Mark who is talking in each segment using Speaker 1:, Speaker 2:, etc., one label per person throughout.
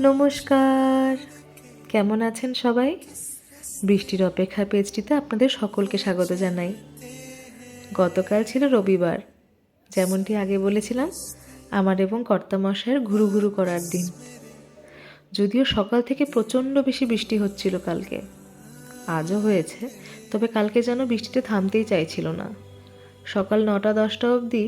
Speaker 1: নমস্কার, কেমন আছেন সবাই? বৃষ্টির অপেক্ষা পেজটিতে আপনাদের সকলকে স্বাগত জানাই। গতকাল ছিল রবিবার, যেমনটি আগে বলেছিলাম, আমার এবং কর্তামশায়ের ঘুরু ঘুরু করার দিন। যদিও সকাল থেকে প্রচণ্ড বেশি বৃষ্টি হচ্ছিল কালকে, আজও হয়েছে, তবে কালকে যেন বৃষ্টিটা থামতেই চাইছিল না। সকাল 9টা-10টা অবধি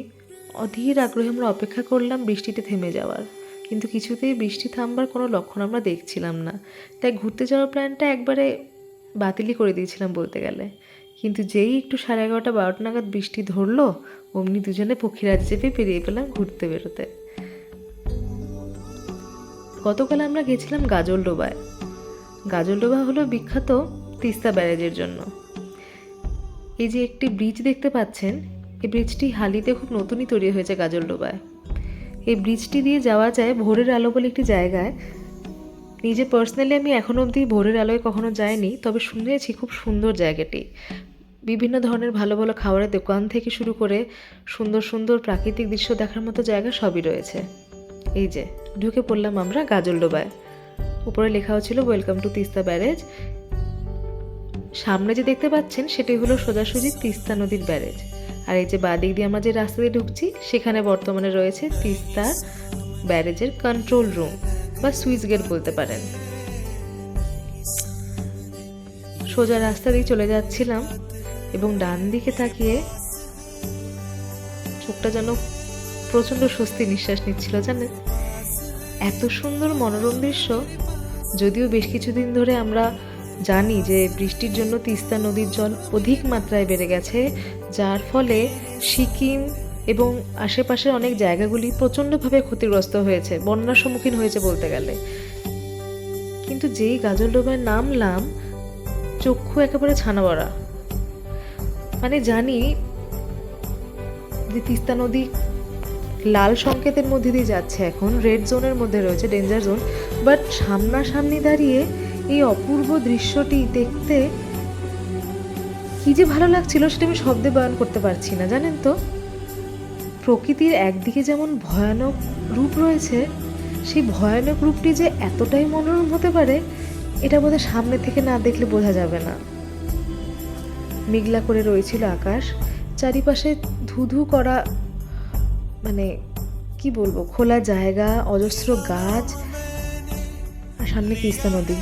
Speaker 1: অধীর আগ্রহে আমরা অপেক্ষা করলাম বৃষ্টিতে থেমে যাওয়ার, কিন্তু কিছুতেই বৃষ্টি থামবার কোনো লক্ষণ আমরা দেখছিলাম না। তাই ঘুরতে যাওয়ার প্ল্যানটা একবারে বাতিলই করে দিয়েছিলাম বলতে গেলে। কিন্তু যেই একটু 11:30-12টা নাগাদ বৃষ্টি ধরলো, অমনি দুজনে পক্ষীরাজ চেপে পেরিয়ে পেলাম ঘুরতে বেরোতে। গতকাল আমরা গেছিলাম গাজলডোবায়। গাজলডোবা হলো বিখ্যাত তিস্তা ব্যারেজের জন্য। এই যে একটি ব্রিজ দেখতে পাচ্ছেন, এই ব্রিজটি হালিতে খুব নতুনই তৈরি হয়েছে গাজলডোবায়। এই ব্রিজটি দিয়ে যাওয়া যায় ভোরের আলো বলে একটি জায়গায়। নিজে পার্সোনালি আমি এখনও অবধি ভোরের আলোয় কখনো যাইনি, তবে শুনেছি খুব সুন্দর জায়গাটি। বিভিন্ন ধরনের ভালো ভালো খাবারের দোকান থেকে শুরু করে সুন্দর সুন্দর প্রাকৃতিক দৃশ্য দেখার মতো জায়গা সবই রয়েছে। এই যে ঢুকে পড়লাম আমরা গাজলডোবায়। উপরে লেখাও ছিল ওয়েলকাম টু তিস্তা ব্যারেজ। সামনে যে দেখতে পাচ্ছেন সেটি হলো সোজাসুজি তিস্তা নদীর ব্যারেজ। আর এই যে বাদিক দিয়ে আমরা যে রাস্তা দিয়ে ঢুকছি, সেখানে বর্তমানে রয়েছে তিস্তা ব্যারেজের কন্ট্রোল রুম বা সুইচ গেট বলতে পারেন। সোজা রাস্তা দিয়ে চলে যাচ্ছিলাম এবং ডান দিকে তাকিয়ে চোখটা যেন প্রচণ্ড স্বস্তি নিঃশ্বাস নিচ্ছিল। জানেন, এত সুন্দর মনোরম দৃশ্য। যদিও বেশ কিছুদিন ধরে আমরা জানি যে বৃষ্টির জন্য তিস্তা নদীর জল অধিক মাত্রায় বেড়ে গেছে, যার ফলে সিকিম এবং আশেপাশের অনেক জায়গাগুলি প্রচণ্ডভাবে ক্ষতিগ্রস্ত হয়েছে, বন্যার সম্মুখীন হয়েছে বলতে গেলে। কিন্তু যেই গাজলডোবায় নামলাম, চক্ষু একেবারে ছানা বড়া। মানে জানি যে তিস্তা নদী লাল সংকেতের মধ্যে দিয়ে যাচ্ছে, এখন রেড জোনের মধ্যে রয়েছে, ডেঞ্জার জোন, বাট সামনাসামনি দাঁড়িয়ে এই অপূর্ব দৃশ্যটি দেখতে কি যে ভালো লাগছিল সেটা আমি শব্দে বয়ান করতে পারছি না। জানেন তো, প্রকৃতির একদিকে যেমন ভয়ানক রূপ রয়েছে, সেই ভয়ানক রূপটি যে এতটাই মনোরম হতে পারে, এটা বোধহয় সামনে থেকে না দেখলে বোঝা যাবে না। মেঘলা করে রয়েছিল আকাশ, চারিপাশে ধুধু করা, মানে কি বলবো, খোলা জায়গা, অজস্র গাছ, আর সামনে তিস্তা নদী।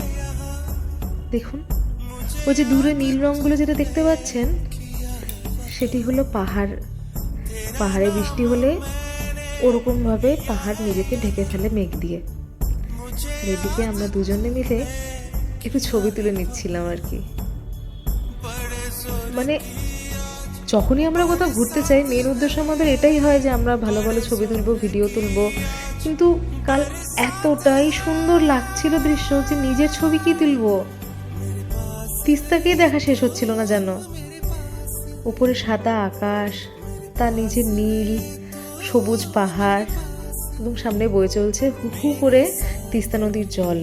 Speaker 1: দেখুন, ওই যে দূরে নীল রঙগুলো যেটা দেখতে পাচ্ছেন, সেটি হলো পাহাড়। পাহাড়ে বৃষ্টি হলে ওরকমভাবে পাহাড় নিজেকে ঢেকে ফেলে মেঘ দিয়ে। আর এদিকে আমরা দুজনে মিলে একটু ছবি তুলে নিচ্ছিলাম আর কি। মানে যখনই আমরা কোথাও ঘুরতে চাই, মেন উদ্দেশ্য আমাদের এটাই হয় যে আমরা ভালো ভালো ছবি তুলবো, ভিডিও তুলবো। কিন্তু কাল এতটাই সুন্দর লাগছিল দৃশ্য যে নিজের ছবি কি তুলবো, তিস্তাকেই দেখা শেষ হচ্ছিল না যেন। উপরে সাদা আকাশ, তার নিচে নীল সবুজ পাহাড়, এবং সামনে বয়ে চলছে হু হু করে তিস্তা নদীর জল।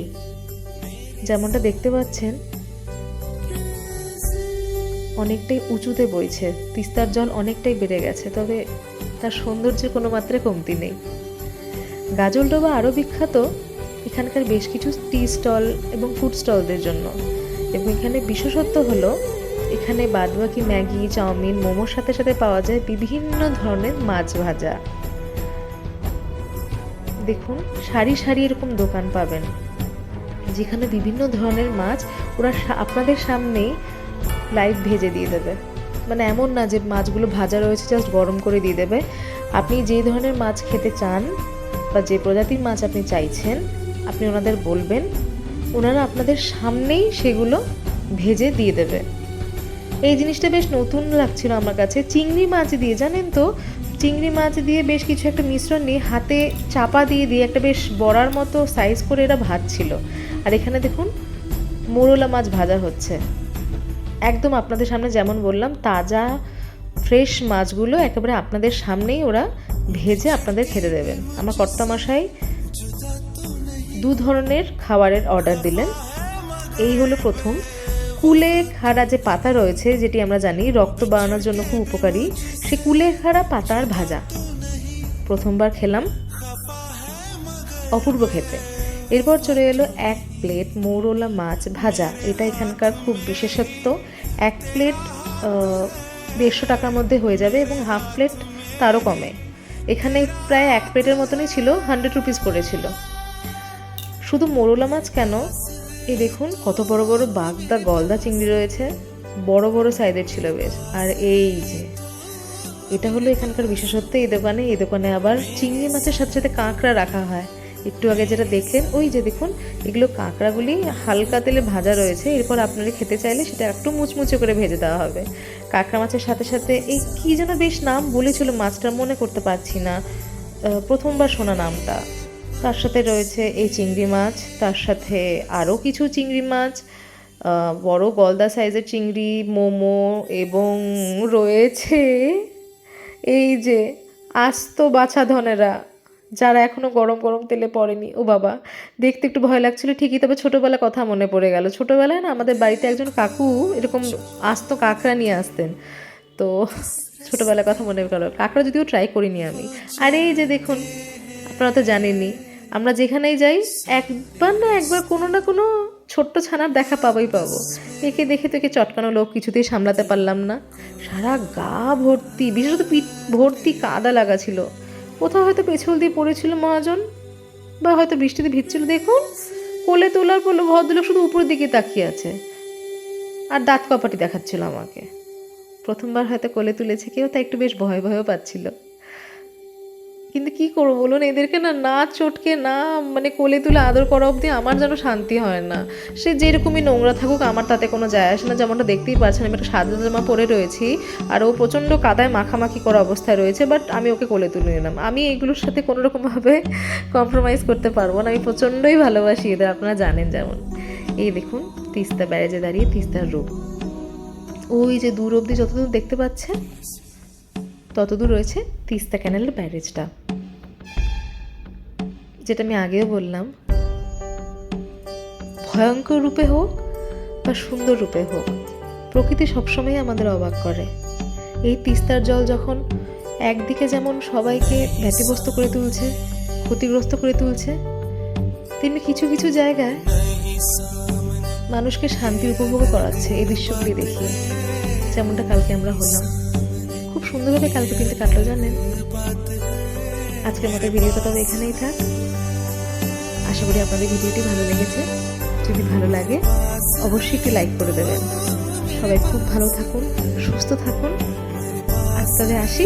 Speaker 1: যেমনটা দেখতে পাচ্ছেন, অনেকটাই উঁচুতে বইছে, তিস্তার জল অনেকটাই বেড়ে গেছে, তবে তার সৌন্দর্যের কোনো মাত্রায় কমতি নেই। গাজলডোবা আরও বিখ্যাত এখানকার বেশ কিছু টি স্টল এবং ফুড স্টলদের জন্য। এবং এখানে বিশেষত্ব হলো, এখানে বাদবাকি ম্যাগি, চাউমিন, মোমোর সাথে সাথে পাওয়া যায় বিভিন্ন ধরনের মাছ ভাজা। দেখুন, সারি সারি এরকম দোকান পাবেন যেখানে বিভিন্ন ধরনের মাছ ওরা আপনাদের সামনেই লাইভ ভেজে দিয়ে দেবে। মানে এমন না যে মাছগুলো ভাজা রয়েছে জাস্ট গরম করে দিয়ে দেবে। আপনি যে ধরনের মাছ খেতে চান বা যে প্রজাতির মাছ আপনি চাইছেন, আপনি ওনাদের বলবেন, ওনারা আপনাদের সামনেই সেগুলো ভেজে দিয়ে দেবে। এই জিনিসটা বেশ নতুন লাগছিল আমার কাছে। চিংড়ি মাছ দিয়ে, জানেন তো, চিংড়ি মাছ দিয়ে বেশ কিছু একটা মিশ্রণ নিয়ে হাতে চাপা দিয়ে দিয়ে একটা বেশ বড়ার মতো সাইজ করে এরা ভাজছিল। আর এখানে দেখুন মোরলা মাছ ভাজা হচ্ছে, একদম আপনাদের সামনে। যেমন বললাম, তাজা ফ্রেশ মাছগুলো একেবারে আপনাদের সামনেই ওরা ভেজে আপনাদের খেতে দেবেন। আমার কর্তামশাই 2 ধরনের খাবারের অর্ডার দিলেন। এই হলো প্রথম, কুলেখাড়া যে পাতা রয়েছে, যেটি আমরা জানি রক্ত বাড়ানোর জন্য খুব উপকারী, সে কুলেখাড়া পাতার ভাজা প্রথমবার খেলাম। অপূর্ব খেতে। এরপর চলে এলো 1 প্লেট মৌরলা মাছ ভাজা। এটা এখানকার খুব বিশেষত্ব। 1 প্লেট 150 টাকার মধ্যে হয়ে যাবে এবং হাফ প্লেট তারও কমে। এখানে প্রায় 1 প্লেটের মতনই ছিল, 100 রুপিস পড়েছিল। শুধু মৌরলা মাছ কেন, এই দেখুন কত বড় বড় বাগদা গলদা চিংড়ি রয়েছে, বড় বড় সাইজের ছিল বেশ। আর এই যে এটা হলো এখানকার বিশেষত্ব এই দোকানে আবার চিংড়ি মাছের সাথে সাথে কাঁকড়া রাখা হয়। একটু আগে যেটা দেখলেন ওই যে দেখুন, এগুলো কাঁকড়াগুলি হালকা তেলে ভাজা রয়েছে। এরপর আপনারা খেতে চাইলে সেটা একটু মুচমুচে করে ভেজে দেওয়া হবে। কাঁকড়া মাছের সাথে সাথে এই কী যেন বেশ নাম বলেছিল মাছটা, মনে করতে পারছি না, প্রথমবার শোনা নামটা। তার সাথে রয়েছে এই চিংড়ি মাছ, তার সাথে আরও কিছু চিংড়ি মাছ, বড় গলদা সাইজের চিংড়ি, মোমো, এবং রয়েছে এই যে আস্ত বাছা ধনেরা, যারা এখনও গরম গরম তেলে পড়েনি। ও বাবা, দেখতে একটু ভয় লাগছিল ঠিকই, তবে ছোটোবেলার কথা মনে পড়ে গেল। ছোটোবেলায় না আমাদের বাড়িতে একজন কাকু এরকম আস্ত কাঁকড়া নিয়ে আসতেন, তো ছোটোবেলার কথা মনে গেল। কাঁকড়া যদিও ট্রাই করিনি আমি। আর এই যে দেখুন, আপনারা তো জানেনই আমরা যেখানেই যাই একবার না একবার কোনো না কোনো ছোট্ট ছানার দেখা পাবোই পাবো। একে দেখে তো একে চটকানো লোক কিছুতেই সামলাতে পারলাম না। সারা গা ভর্তি, বিশেষত পিঠ ভর্তি কাদা লাগা ছিল। কোথাও হয়তো পেছল দিয়ে পড়েছিল মহাজন, বা হয়তো বৃষ্টিতে ভিজছিল। দেখুন কোলে তোলার পড়লো, ভদ্রলোক শুধু উপরের দিকে তাকিয়ে আছে আর দাঁত কপাটি দেখাচ্ছিল আমাকে। প্রথমবার হয়তো কোলে তুলেছে কেউ, তাই একটু বেশ ভয় ভয়ও পাচ্ছিল। কিন্তু কি করবো বলুন, এদেরকে না চটকে না মানে কোলে তুলে আদর করা অবধি আমার যেন শান্তি হয় না। সে যেরকমই নোংরা থাকুক আমার তাতে কোনো যায় আসে না। যেমনটা দেখতেই পাচ্ছেন আমি একটা সাদা জামা পরে রয়েছি আর ও প্রচণ্ড কাদায় মাখামাখি করা অবস্থায় রয়েছে, বাট আমি ওকে কোলে তুলে নিলাম। আমি এগুলোর সাথে কোনো রকমভাবে কম্প্রোমাইজ করতে পারবো না। আমি প্রচণ্ডই ভালোবাসি এদের, আপনারা জানেন। যেমন এই দেখুন তিস্তা ব্যারেজে দাঁড়িয়ে তিস্তার রূপ, ওই যে দূর অবধি যতদূর দেখতে পাচ্ছেন ততদূর রয়েছে তিস্তা ক্যানেলের ব্যারেজটা। যেটা আমি আগেও বললাম, ভয়ঙ্কর রূপে হোক বা সুন্দর রূপে হোক, প্রকৃতি সবসময় আমাদের অবাক করে। এই তিস্তার জল যখন একদিকে যেমন সবাইকে ব্যতিব্যস্ত করে তুলছে, ক্ষতিগ্রস্ত করে তুলছে, তেমনি কিছু কিছু জায়গায় মানুষকে শান্তি উপভোগ করাচ্ছে এই দৃশ্যগুলি দেখিয়ে। যেমনটা কালকে আমরা হলাম, খুব সুন্দরভাবে কালকে দিনটা কাটলো জানেন। আজকের মতো ভিডিওটা তবে এখানেই থাক। আশা করি আপনাদের ভিডিওটি ভালো লেগেছে। যদি ভালো লাগে অবশ্যই একটি লাইক করে দেবেন। সবাই খুব ভালো থাকুন, সুস্থ থাকুন। আজ তবে আসি।